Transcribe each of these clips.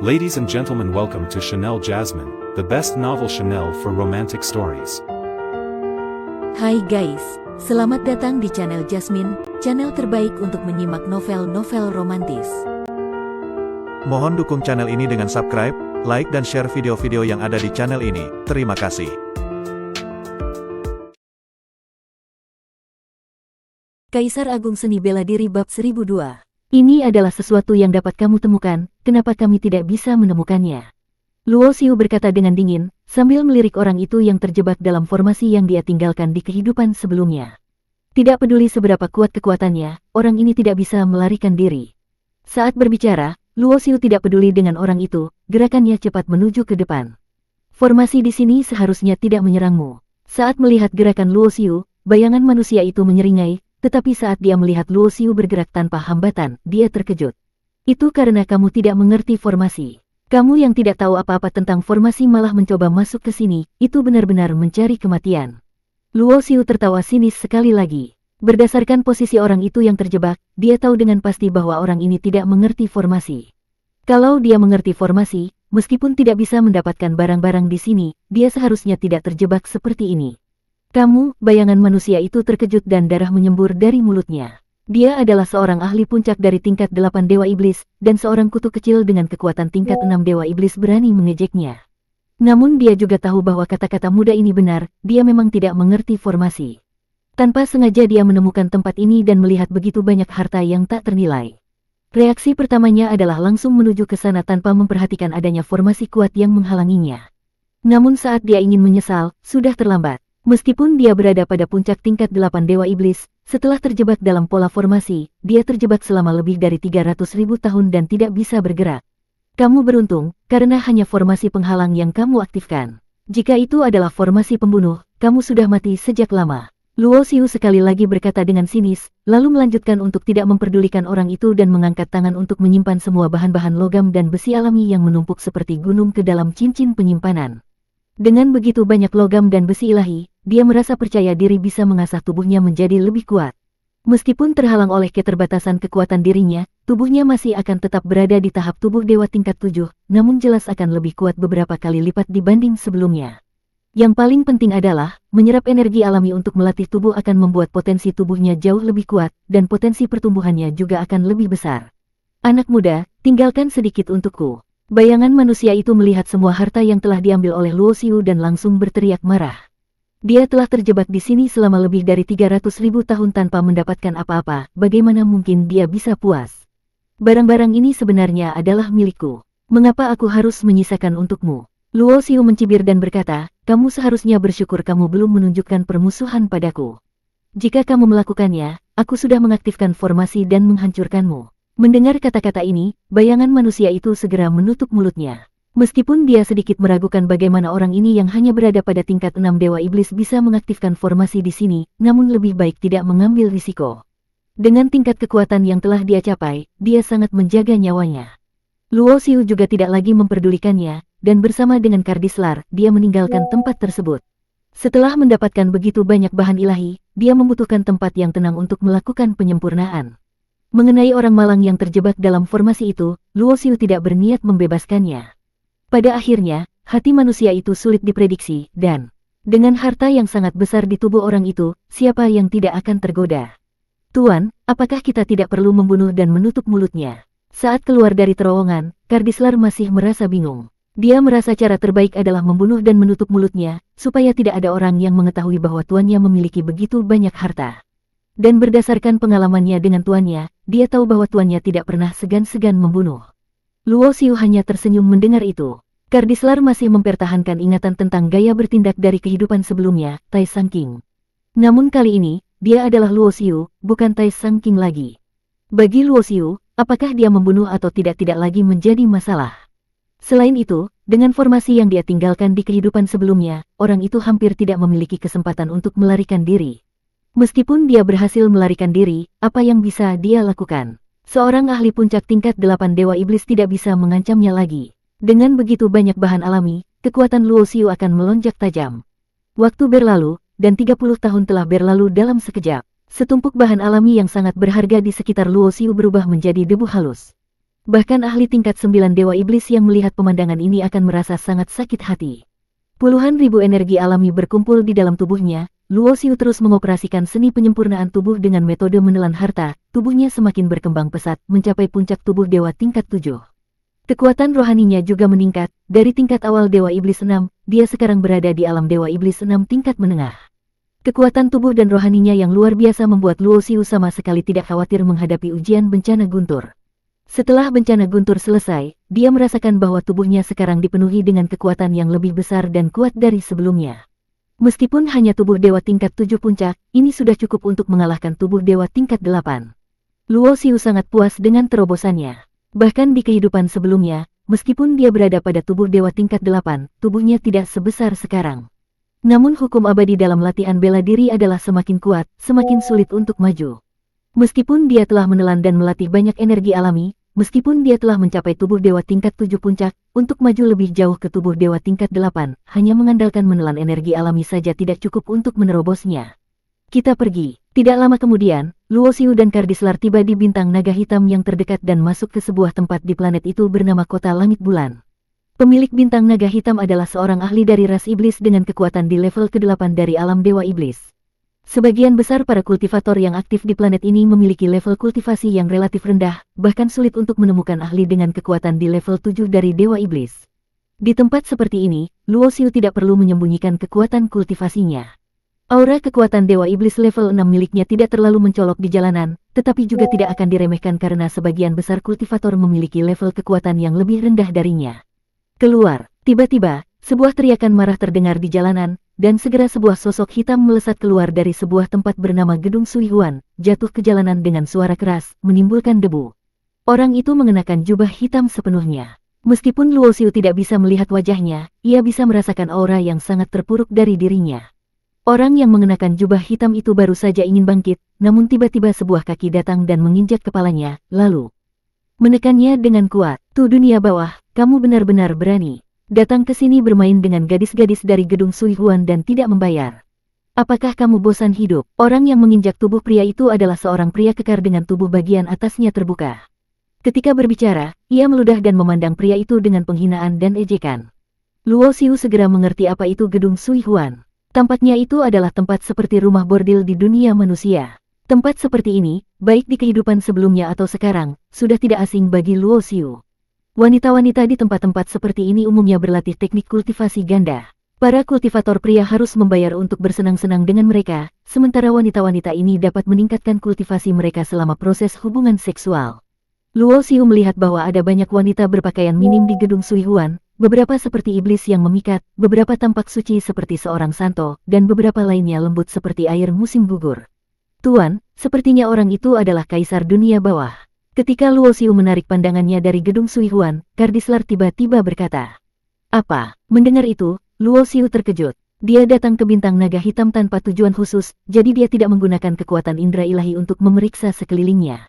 Ladies and gentlemen, welcome to Chanel Jasmine, the best novel Chanel for romantic stories. Hai guys, selamat datang di channel Jasmine, channel terbaik untuk menyimak novel-novel romantis. Mohon dukung channel ini dengan subscribe, like dan share video-video yang ada di channel ini. Terima kasih. Kaisar Agung Seni Bela Diri Bab 1002. Ini adalah sesuatu yang dapat kamu temukan, kenapa kami tidak bisa menemukannya? Luo Xiu berkata dengan dingin, sambil melirik orang itu yang terjebak dalam formasi yang dia tinggalkan di kehidupan sebelumnya. Tidak peduli seberapa kuat kekuatannya, orang ini tidak bisa melarikan diri. Saat berbicara, Luo Xiu tidak peduli dengan orang itu, gerakannya cepat menuju ke depan. Formasi di sini seharusnya tidak menyerangmu. Saat melihat gerakan Luo Xiu, bayangan manusia itu menyeringai, tetapi saat dia melihat Luo Xiu bergerak tanpa hambatan, dia terkejut. Itu karena kamu tidak mengerti formasi. Kamu yang tidak tahu apa-apa tentang formasi malah mencoba masuk ke sini, itu benar-benar mencari kematian. Luo Xiu tertawa sinis sekali lagi. Berdasarkan posisi orang itu yang terjebak, dia tahu dengan pasti bahwa orang ini tidak mengerti formasi. Kalau dia mengerti formasi, meskipun tidak bisa mendapatkan barang-barang di sini, dia seharusnya tidak terjebak seperti ini. Kamu, bayangan manusia itu terkejut dan darah menyembur dari mulutnya. Dia adalah seorang ahli puncak dari tingkat 8 Dewa Iblis, dan seorang kutu kecil dengan kekuatan tingkat 6 Dewa Iblis berani mengejeknya. Namun dia juga tahu bahwa kata-kata muda ini benar, dia memang tidak mengerti formasi. Tanpa sengaja dia menemukan tempat ini dan melihat begitu banyak harta yang tak ternilai. Reaksi pertamanya adalah langsung menuju ke sana tanpa memperhatikan adanya formasi kuat yang menghalanginya. Namun saat dia ingin menyesal, sudah terlambat. Meskipun dia berada pada puncak tingkat 8 Dewa Iblis, setelah terjebak dalam pola formasi, dia terjebak selama lebih dari 300.000 tahun dan tidak bisa bergerak. Kamu beruntung, karena hanya formasi penghalang yang kamu aktifkan. Jika itu adalah formasi pembunuh, kamu sudah mati sejak lama. Luo Xiu sekali lagi berkata dengan sinis, lalu melanjutkan untuk tidak memperdulikan orang itu dan mengangkat tangan untuk menyimpan semua bahan-bahan logam dan besi alami yang menumpuk seperti gunung ke dalam cincin penyimpanan. Dengan begitu banyak logam dan besi ilahi, dia merasa percaya diri bisa mengasah tubuhnya menjadi lebih kuat. Meskipun terhalang oleh keterbatasan kekuatan dirinya, tubuhnya masih akan tetap berada di tahap tubuh dewa tingkat 7, namun jelas akan lebih kuat beberapa kali lipat dibanding sebelumnya. Yang paling penting adalah, menyerap energi alami untuk melatih tubuh akan membuat potensi tubuhnya jauh lebih kuat, dan potensi pertumbuhannya juga akan lebih besar. Anak muda, tinggalkan sedikit untukku. Bayangan manusia itu melihat semua harta yang telah diambil oleh Luo Xiu dan langsung berteriak marah. Dia telah terjebak di sini selama lebih dari 300.000 tahun tanpa mendapatkan apa-apa, bagaimana mungkin dia bisa puas? Barang-barang ini sebenarnya adalah milikku. Mengapa aku harus menyisakan untukmu? Luo Xiu mencibir dan berkata, kamu seharusnya bersyukur kamu belum menunjukkan permusuhan padaku. Jika kamu melakukannya, aku sudah mengaktifkan formasi dan menghancurkanmu. Mendengar kata-kata ini, bayangan manusia itu segera menutup mulutnya. Meskipun dia sedikit meragukan bagaimana orang ini yang hanya berada pada tingkat 6 Dewa Iblis bisa mengaktifkan formasi di sini, namun lebih baik tidak mengambil risiko. Dengan tingkat kekuatan yang telah dia capai, dia sangat menjaga nyawanya. Luo Xiu juga tidak lagi memperdulikannya, dan bersama dengan Kardislar, dia meninggalkan tempat tersebut. Setelah mendapatkan begitu banyak bahan ilahi, dia membutuhkan tempat yang tenang untuk melakukan penyempurnaan. Mengenai orang malang yang terjebak dalam formasi itu, Luo Xiu tidak berniat membebaskannya. Pada akhirnya, hati manusia itu sulit diprediksi, dan dengan harta yang sangat besar di tubuh orang itu, siapa yang tidak akan tergoda? Tuan, apakah kita tidak perlu membunuh dan menutup mulutnya? Saat keluar dari terowongan, Kardislar masih merasa bingung. Dia merasa cara terbaik adalah membunuh dan menutup mulutnya, supaya tidak ada orang yang mengetahui bahwa tuannya memiliki begitu banyak harta. Dan berdasarkan pengalamannya dengan tuannya, dia tahu bahwa tuannya tidak pernah segan-segan membunuh. Luo Xiu hanya tersenyum mendengar itu. Kardislar masih mempertahankan ingatan tentang gaya bertindak dari kehidupan sebelumnya, Tai Sang King. Namun kali ini, dia adalah Luo Xiu, bukan Tai Sang King lagi. Bagi Luo Xiu, apakah dia membunuh atau tidak lagi menjadi masalah. Selain itu, dengan formasi yang dia tinggalkan di kehidupan sebelumnya, orang itu hampir tidak memiliki kesempatan untuk melarikan diri. Meskipun dia berhasil melarikan diri, apa yang bisa dia lakukan? Seorang ahli puncak tingkat 8 Dewa Iblis tidak bisa mengancamnya lagi. Dengan begitu banyak bahan alami, kekuatan Luo Xiu akan melonjak tajam. Waktu berlalu, dan 30 tahun telah berlalu dalam sekejap. Setumpuk bahan alami yang sangat berharga di sekitar Luo Xiu berubah menjadi debu halus. Bahkan ahli tingkat 9 Dewa Iblis yang melihat pemandangan ini akan merasa sangat sakit hati. Puluhan ribu energi alami berkumpul di dalam tubuhnya. Luo Xiu terus mengoperasikan seni penyempurnaan tubuh dengan metode menelan harta. Tubuhnya semakin berkembang pesat, mencapai puncak tubuh dewa tingkat 7. Kekuatan rohaninya juga meningkat. Dari tingkat awal Dewa Iblis 6, dia sekarang berada di alam Dewa Iblis 6 tingkat menengah. Kekuatan tubuh dan rohaninya yang luar biasa membuat Luo Xiu sama sekali tidak khawatir menghadapi ujian bencana guntur. Setelah bencana guntur selesai, dia merasakan bahwa tubuhnya sekarang dipenuhi dengan kekuatan yang lebih besar dan kuat dari sebelumnya. Meskipun hanya tubuh dewa tingkat 7 puncak, ini sudah cukup untuk mengalahkan tubuh dewa tingkat 8. Luo Xiu sangat puas dengan terobosannya. Bahkan di kehidupan sebelumnya, meskipun dia berada pada tubuh dewa tingkat 8, tubuhnya tidak sebesar sekarang. Namun hukum abadi dalam latihan bela diri adalah semakin kuat, semakin sulit untuk maju. Meskipun dia telah menelan dan melatih banyak energi alami, meskipun dia telah mencapai tubuh dewa tingkat 7 puncak, untuk maju lebih jauh ke tubuh dewa tingkat 8, hanya mengandalkan menelan energi alami saja tidak cukup untuk menerobosnya. Kita pergi. Tidak lama kemudian, Luo Xiu dan Kardislar tiba di bintang naga hitam yang terdekat dan masuk ke sebuah tempat di planet itu bernama Kota Langit Bulan. Pemilik bintang naga hitam adalah seorang ahli dari ras iblis dengan kekuatan di level ke-8 dari alam Dewa Iblis. Sebagian besar para kultivator yang aktif di planet ini memiliki level kultivasi yang relatif rendah, bahkan sulit untuk menemukan ahli dengan kekuatan di level 7 dari Dewa Iblis. Di tempat seperti ini, Luo Xiu tidak perlu menyembunyikan kekuatan kultivasinya. Aura kekuatan Dewa Iblis level 6 miliknya tidak terlalu mencolok di jalanan, tetapi juga tidak akan diremehkan karena sebagian besar kultivator memiliki level kekuatan yang lebih rendah darinya. Keluar, tiba-tiba, sebuah teriakan marah terdengar di jalanan, dan segera sebuah sosok hitam melesat keluar dari sebuah tempat bernama Gedung Sui Huan, jatuh ke jalanan dengan suara keras, menimbulkan debu. Orang itu mengenakan jubah hitam sepenuhnya. Meskipun Luo Xiu tidak bisa melihat wajahnya, ia bisa merasakan aura yang sangat terpuruk dari dirinya. Orang yang mengenakan jubah hitam itu baru saja ingin bangkit, namun tiba-tiba sebuah kaki datang dan menginjak kepalanya, lalu menekannya dengan kuat. "Tuh dunia bawah, kamu benar-benar berani datang ke sini bermain dengan gadis-gadis dari Gedung Sui Huan dan tidak membayar. Apakah kamu bosan hidup?" Orang yang menginjak tubuh pria itu adalah seorang pria kekar dengan tubuh bagian atasnya terbuka. Ketika berbicara, ia meludah dan memandang pria itu dengan penghinaan dan ejekan. Luo Xiu segera mengerti apa itu Gedung Sui Huan. Tampaknya itu adalah tempat seperti rumah bordil di dunia manusia. Tempat seperti ini, baik di kehidupan sebelumnya atau sekarang, sudah tidak asing bagi Luo Xiu. Wanita-wanita di tempat-tempat seperti ini umumnya berlatih teknik kultivasi ganda. Para kultivator pria harus membayar untuk bersenang-senang dengan mereka, sementara wanita-wanita ini dapat meningkatkan kultivasi mereka selama proses hubungan seksual. Luo Xiu melihat bahwa ada banyak wanita berpakaian minim di Gedung Sui Huan, beberapa seperti iblis yang memikat, beberapa tampak suci seperti seorang santo, dan beberapa lainnya lembut seperti air musim gugur. "Tuan, sepertinya orang itu adalah kaisar dunia bawah." Ketika Luo Xiu menarik pandangannya dari Gedung Sui Huan, Kardislar tiba-tiba berkata, "Apa?" Mendengar itu, Luo Xiu terkejut. Dia datang ke bintang naga hitam tanpa tujuan khusus, jadi dia tidak menggunakan kekuatan indera ilahi untuk memeriksa sekelilingnya.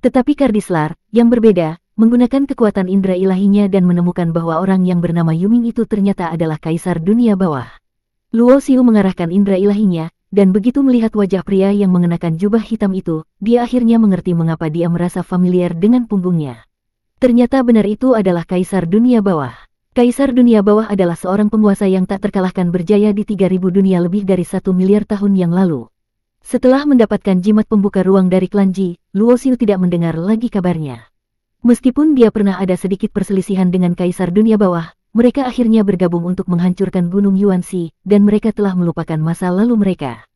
Tetapi Kardislar, yang berbeda, menggunakan kekuatan indera ilahinya dan menemukan bahwa orang yang bernama Yuming itu ternyata adalah kaisar dunia bawah. Luo Xiu mengarahkan indera ilahinya, dan begitu melihat wajah pria yang mengenakan jubah hitam itu, dia akhirnya mengerti mengapa dia merasa familiar dengan punggungnya. Ternyata benar itu adalah kaisar dunia bawah. Kaisar dunia bawah adalah seorang penguasa yang tak terkalahkan berjaya di 3000 dunia lebih dari 1 miliar tahun yang lalu. Setelah mendapatkan jimat pembuka ruang dari klan Ji, Luo Xiu tidak mendengar lagi kabarnya. Meskipun dia pernah ada sedikit perselisihan dengan kaisar dunia bawah, mereka akhirnya bergabung untuk menghancurkan Gunung Yuanxi, dan mereka telah melupakan masa lalu mereka.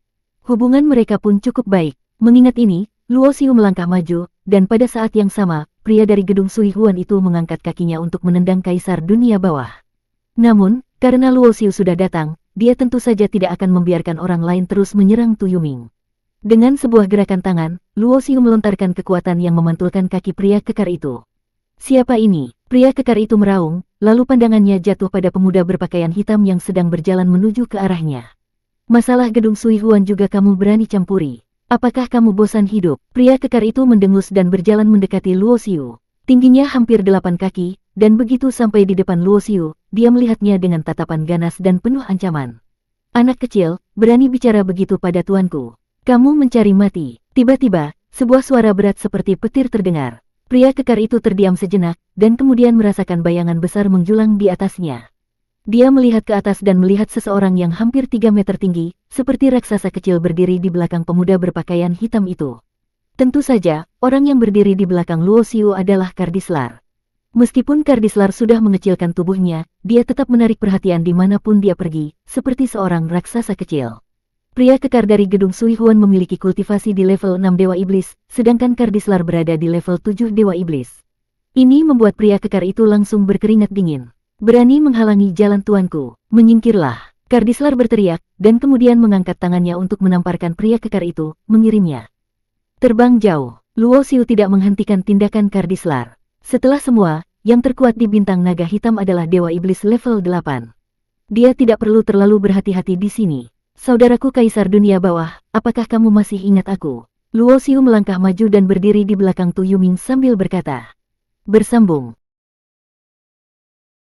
Hubungan mereka pun cukup baik. Mengingat ini, Luo Xiu melangkah maju, dan pada saat yang sama, pria dari Gedung Sui Huan itu mengangkat kakinya untuk menendang kaisar dunia bawah. Namun, karena Luo Xiu sudah datang, dia tentu saja tidak akan membiarkan orang lain terus menyerang Tu Yuming. Dengan sebuah gerakan tangan, Luo Xiu melontarkan kekuatan yang memantulkan kaki pria kekar itu. "Siapa ini?" Pria kekar itu meraung, lalu pandangannya jatuh pada pemuda berpakaian hitam yang sedang berjalan menuju ke arahnya. "Masalah Gedung Sui Huan juga kamu berani campuri? Apakah kamu bosan hidup?" Pria kekar itu mendengus dan berjalan mendekati Luo Xiu. Tingginya hampir 8 kaki, dan begitu sampai di depan Luo Xiu, dia melihatnya dengan tatapan ganas dan penuh ancaman. "Anak kecil, berani bicara begitu pada tuanku? Kamu mencari mati." Tiba-tiba, sebuah suara berat seperti petir terdengar. Pria kekar itu terdiam sejenak, dan kemudian merasakan bayangan besar menjulang di atasnya. Dia melihat ke atas dan melihat seseorang yang hampir 3 meter tinggi, seperti raksasa kecil berdiri di belakang pemuda berpakaian hitam itu. Tentu saja, orang yang berdiri di belakang Luo Xiu adalah Kardislar. Meskipun Kardislar sudah mengecilkan tubuhnya, dia tetap menarik perhatian dimanapun dia pergi, seperti seorang raksasa kecil. Pria kekar dari gedung Sui Huan memiliki kultivasi di level 6 Dewa Iblis, sedangkan Kardislar berada di level 7 Dewa Iblis. Ini membuat pria kekar itu langsung berkeringat dingin. Berani menghalangi jalan tuanku, menyingkirlah. Kardislar berteriak, dan kemudian mengangkat tangannya untuk menamparkan pria kekar itu, mengirimnya terbang jauh. Luo Xiu tidak menghentikan tindakan Kardislar. Setelah semua, yang terkuat di bintang naga hitam adalah Dewa Iblis level 8. Dia tidak perlu terlalu berhati-hati di sini. Saudaraku Kaisar Dunia Bawah, apakah kamu masih ingat aku? Luo Xiu melangkah maju dan berdiri di belakang Tu Yuming sambil berkata. Bersambung.